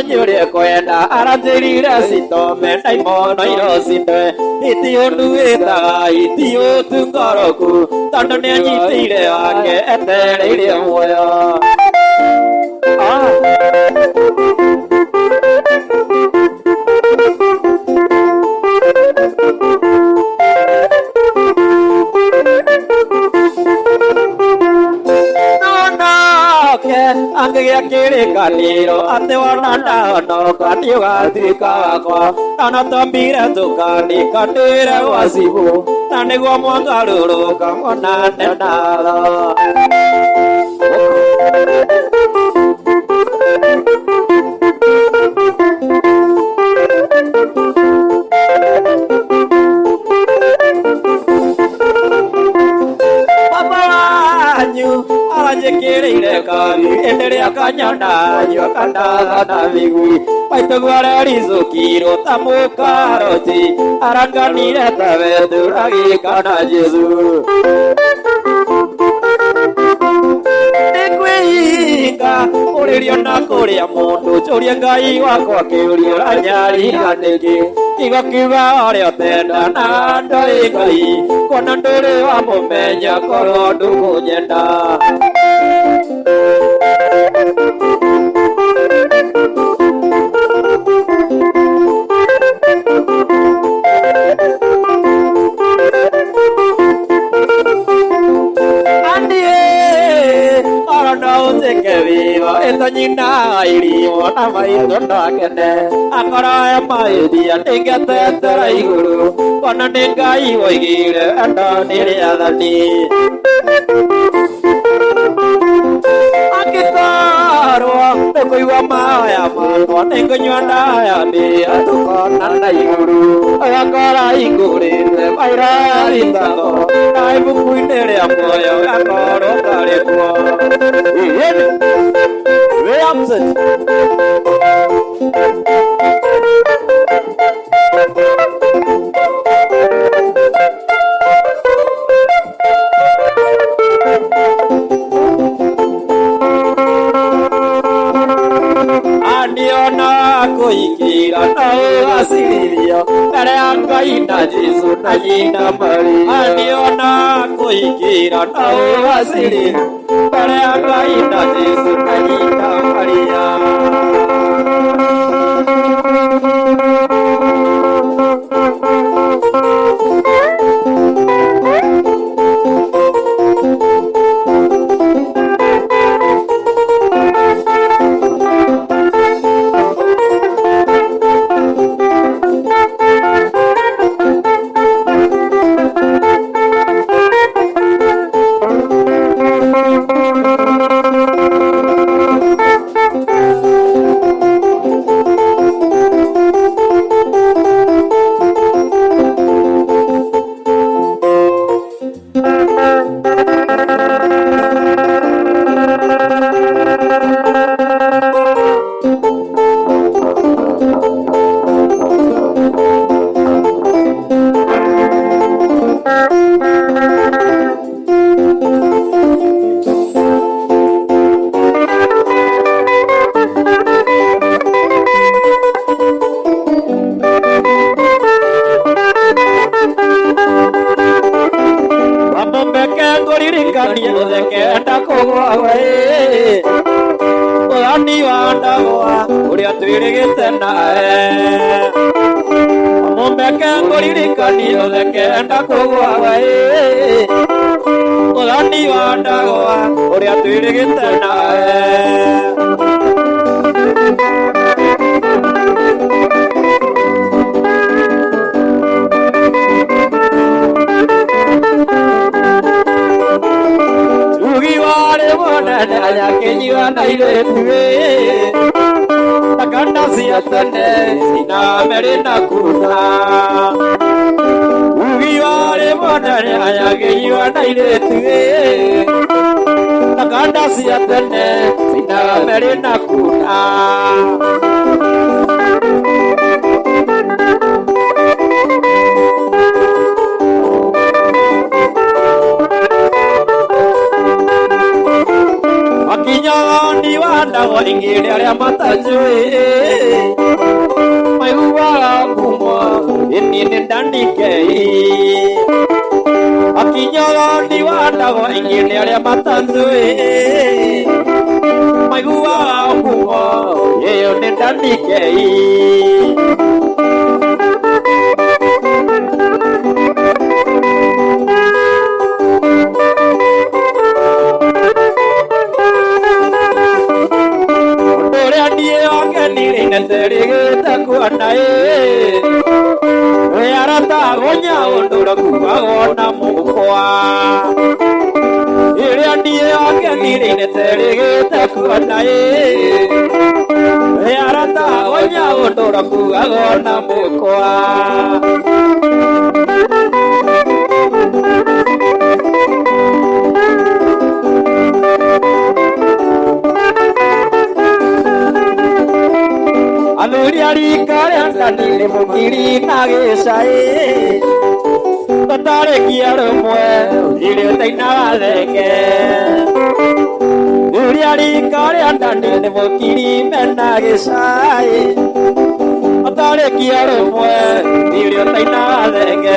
nyure kwenda aranjirire citome ndaimono irocinde itiunduitaga itiutungoroku tondu nianyitire wake etereire muoyo angegia kirikaniro ati wonana noka niugathirika wakwa ana tambire tukanikanire wasibu na niguo mwangaruruka monane natho Jekere kari endere akanyana yokanda na vigui paitogwara rizokiro tamukaroti aranganire taveduragi kana Jesu Nekwinga uririo na kuria mundu churia ngai wakwa kiurio anyari ganiki igokiuga orio tenda na ndoi ngai kona nduri wa mumenya korwo ndukunyenda nyina iriwo na maitho ndakene akora maithia ndingetetera iguru kona nĩ Ngai woigire enda nĩ rĩathani angĩkorwo ndũkũigua maya makwa nĩngũnyua ndaya mbĩa tũkona na iguru agakora igũrĩte mairarithago na ibuku-inĩ rĩa muoyo gakorwo karĩ kuo Williamson Aniona kuingira na asilirio mbere ya Ngai na Jesu na nyina Maria Aniona kuingira na asilirio mbere ya Ngai na Jesu na nyina Maria twirigite nae mumbeke nguririkanie thekenda kugwa we uthani wa ndagwa uria twirigite nae Ayakenywa na iretuwe takanda siatane sina merina kuna ugiware monare ayakenywa na iretuwe takanda siatane sina merina kuna Akinyani wanda waingire aria matajui Maihuwa kumwa inini ndanikei Akinyani wanda waingire aria matajui Maihuwa kumwa yeyo ni ndanikei Terigita kuanae Wearata gonya ondura kuagona mukwa Iria nie akenire terigita kuanae Wearata gonya ondura kuagona mukwa Aluri arikare andanire mukiri nagicae Tatare kiaro mwe Ire taina watheke Aluri arikare andanire mukiri menagicae Tatare kiaro mwe Ire taina watheke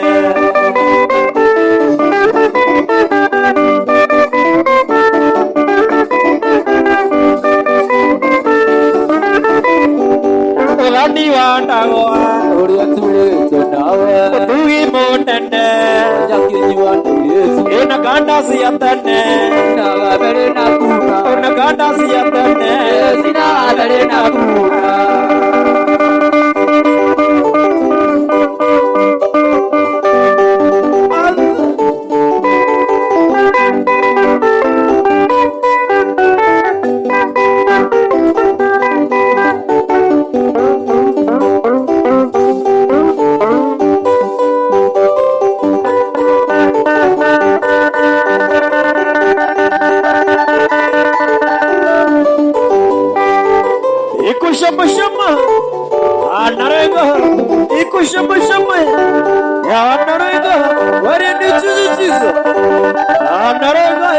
Uthani wa ndagwa uria twirigite nawe Mutugi munene Nyakinywa ni Yesu Ina kanda cia tene Sina mbere na kuna Ina kanda cia tene Sina mbere na kuna Shama anarega iko shama ya anarega wari ni chizo anarega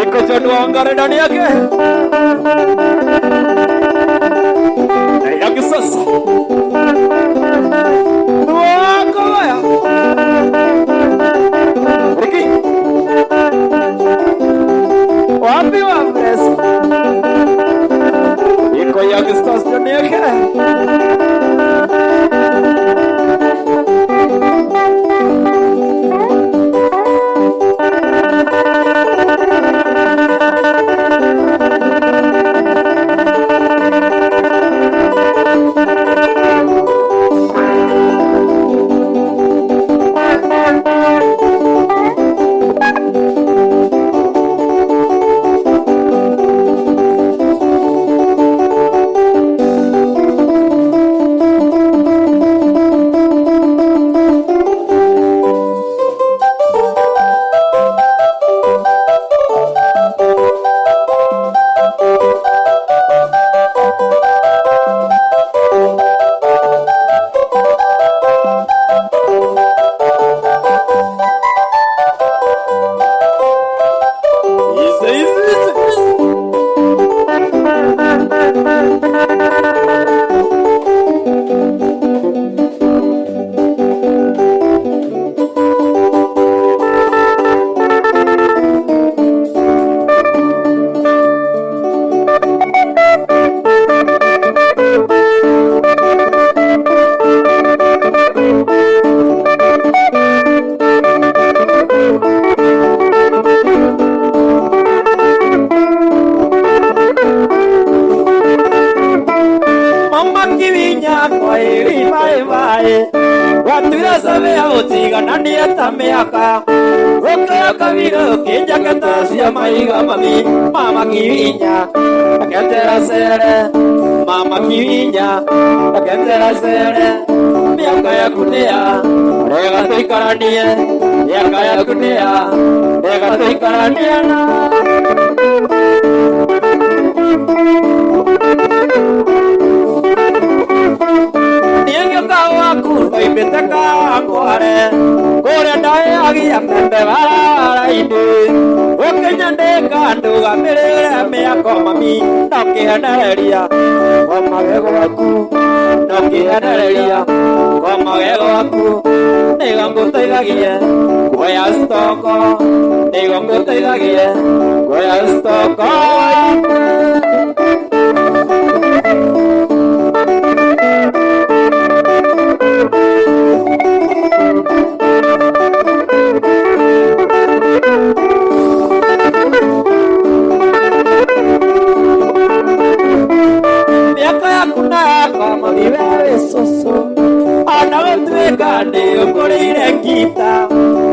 iko jodo angare ndani yake sasa Nuakoya Riki Wapi wa mresu Iko ya kistas joneke kivinya kwa iri vai vai Watuira sabe a otiga nani atameaka Oka kaviro kinja katasia maiga mami Mama kivinya Akentera sere Mama kivinya Akentera sere Miaka ya kunea Rega toikaranie Miaka ya kunea Rega toikaranie na Nienge kawaku Toipeteka akware Kore dae agi amembe vara ide Okenya ndeka nduga mirire miako mami Nokihenereria Omagego waku Nokihenereria Omagego waku Niga nguteithagie Kuoya stoko Niga nguteithagie Kuoya stoko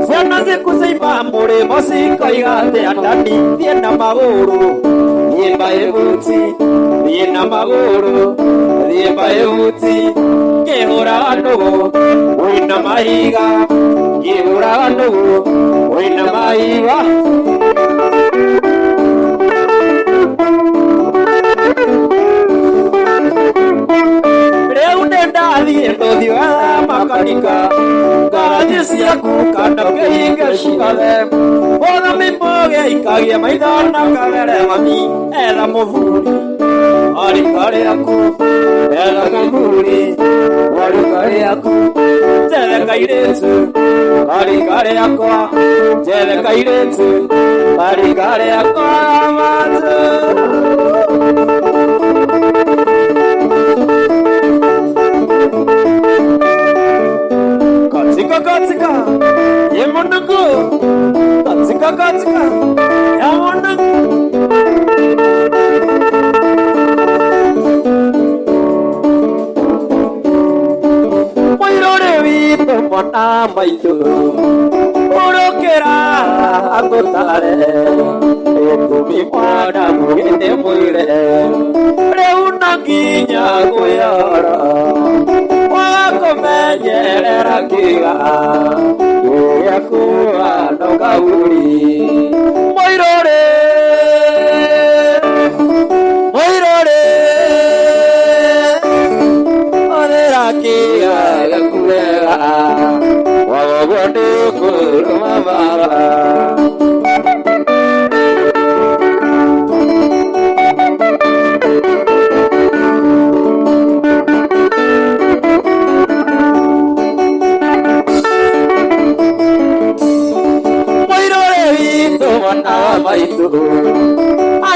Ciana cikucimba mũrĩmo cikoiga ndani thiĩ na magũrũ thiĩ mbaĩ buti thiĩ na magũrũ thiĩ mbaĩ buti ngĩhũraga ndũgũ wĩna mahiga ngĩhũraga ndũgũ wĩna mahiga rĩu nĩndathiĩ nduthi wa makanika Garaji ciaku kana kĩhinge ciothe Wona mĩmboge ikagie maithona kagere mami etha mũthuri Arika rĩaku etha mũthuri Arika rĩaku njethe kairĩtu Arika rĩakwa njethe kairĩtu Arika rĩakwa matu Katika ye munduku katika ya munduku Moirore wito mwana maitu Urokera agotare Etumi mwana mugende muire Reuna kinya kuyara Wakomenyerera kiga Yakuwa no kauri Moirore Moirore Odera kiga yakuwega Wagogote kuruma baba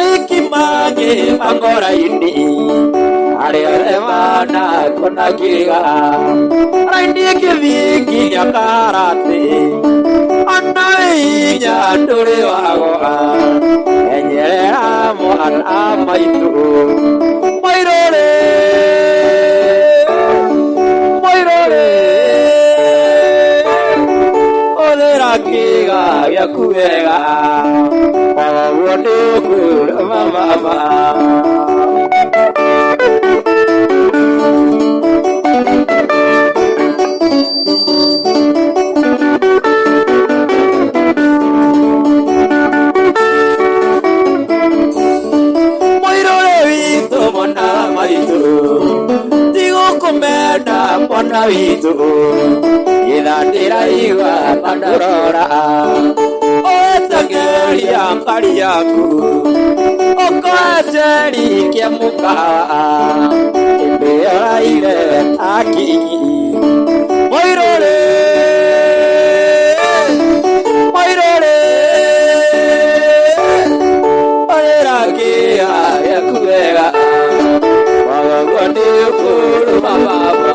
Aikimage mangora ini Are mana kona kiga Raindi kiviki ya karate Anai nyanduri wagoa Enyera moan amaitu Moirore Moirore Odera kiga ya kuega Waduku mama Moirore vito mona maitu Digo komenda mona vito Yedandira iwa pandorora Oetageria kari yaku Okoeteri kia muka Ebea ire aki Moirore Moirore Oera kia yakuega Wagagwani ukuru mababa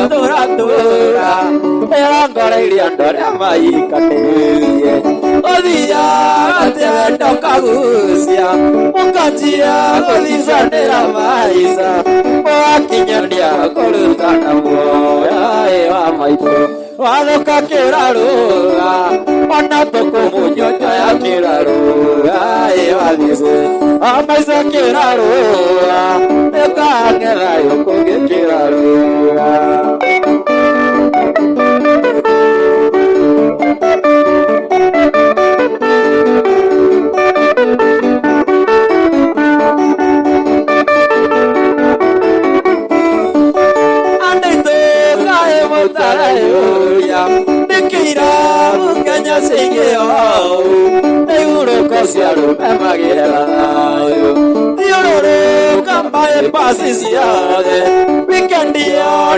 tura ngore iria ndore maikaterie othia atendo kagucia ukanjia guthicanira maica wakinyandia kurutana muoya wa maitu wathuka kirarua ona tukumunyonyo ya kirarua wathice amaica kirarua ikang'ethayo kungi kirarua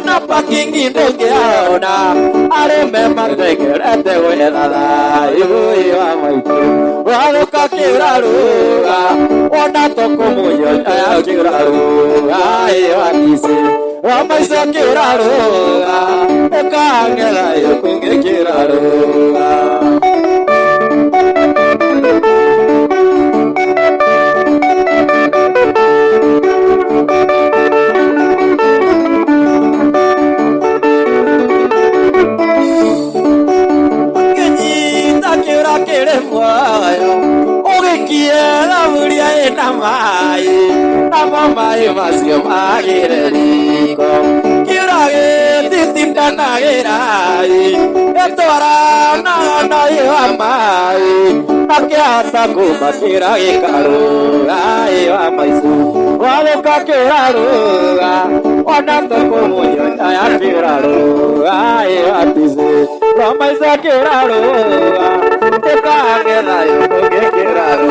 na parking indogeona areme mategerete wethatha iwa maitu waruka kiraruga ona tokumuyo ya kiraruga iwa kisi wamaica kiraruga ukang'etha yukungi kiraruga Mai masio magire riko kirage titinda nagerai etora na yo mai akyata kuma kirage karu ai wa maisu wale kakeraru ona toko moyo ya kiraru ai atize wa maisa kiraru tekage na yo kiraru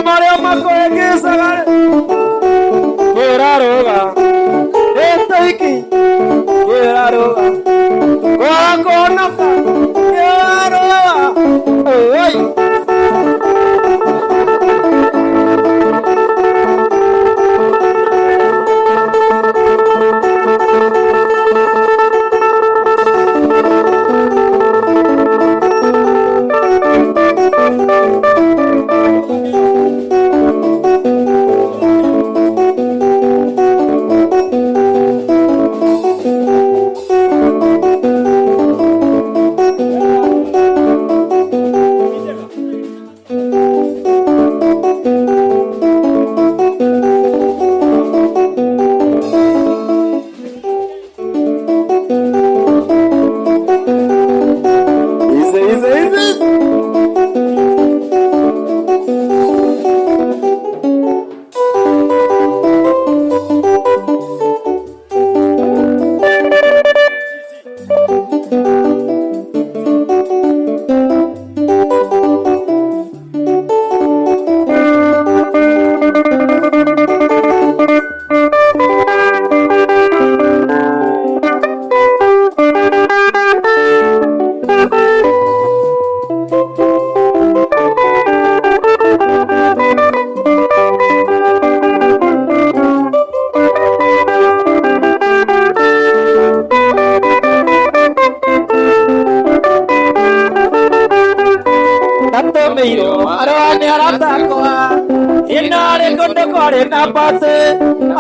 Maria Makoye Sagare Kiraruga Etoiki Kiraruga Koakonaka Kiraruga Oi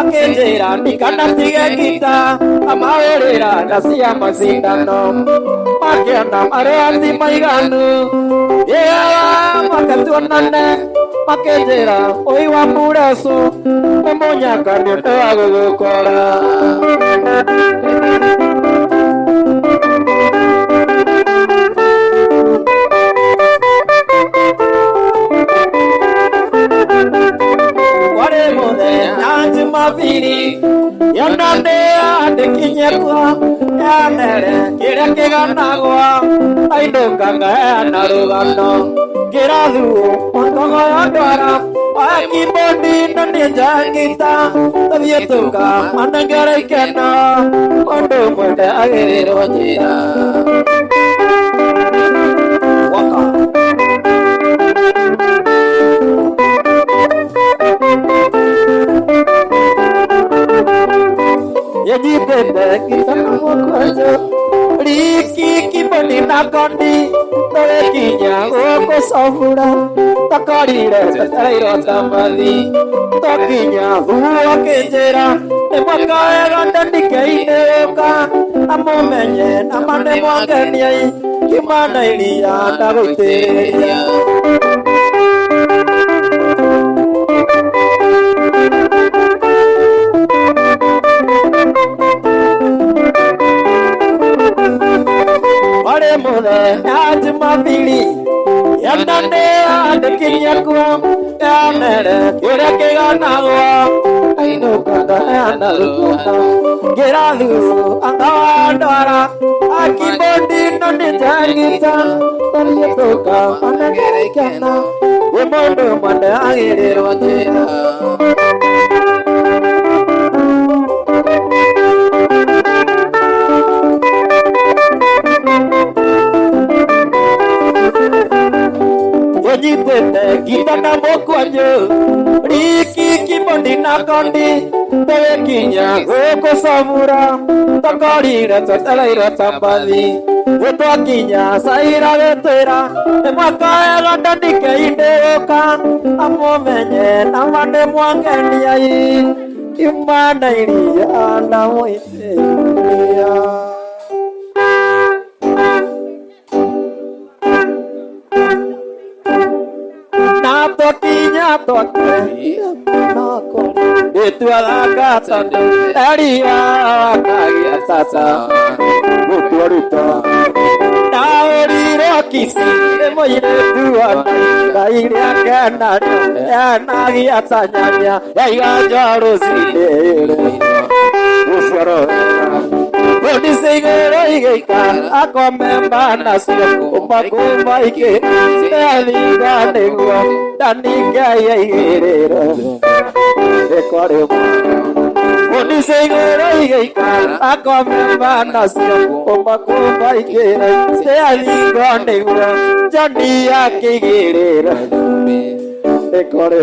Akenjera nikana tige kita amawerera nasia masindano makena mareanti maiganu ya makatuanane makenjera oi wa muraso memonya kanyo agukora maviri yanande adekinyekwa yanere kirekeganagwa aindokanga narugano kirathu ontogo yandwara akibondi nanijangita tabietuka manangereikena ondo mwende agiriro njira Riki kiboni na kondi Tore kinya oko sofura Takarire tatairo tamadi Tokinya huwa kenjera Nemaka eganda nikeine oka Amumenye namane mwangeniai Kimana ilia ndagoiteria Mare mure Jumapili Yandane adekinyakwa Yanere kireke ganagwa Ainuka dana lukuna Geradu angawandara Akibondi nani jangita Tariyetoka anagerekana Wemondo mande agiriro jera Jitete kita na mokwanyo Riki kibondi na kondi Tewe kinya oko samura Takarira tatalaira tambali Weto kinya saira vetera Emaka eganda nike ideoka Amumenye na mande mwangeni ai Imana ilia na moite ilia Tokinya tokinya nako itu alakata daria kagia sasa mutuarita naori rokisi emoire tuan kairia kana nagi atanyanya yaigajaro sidere usoro Bodi segero igeika akomemba nasio umakumba ike Teliga negua danika igerero Ekore Bodi segero igeika akomemba nasio umakumba ike Teliga negua danika igerero Ekore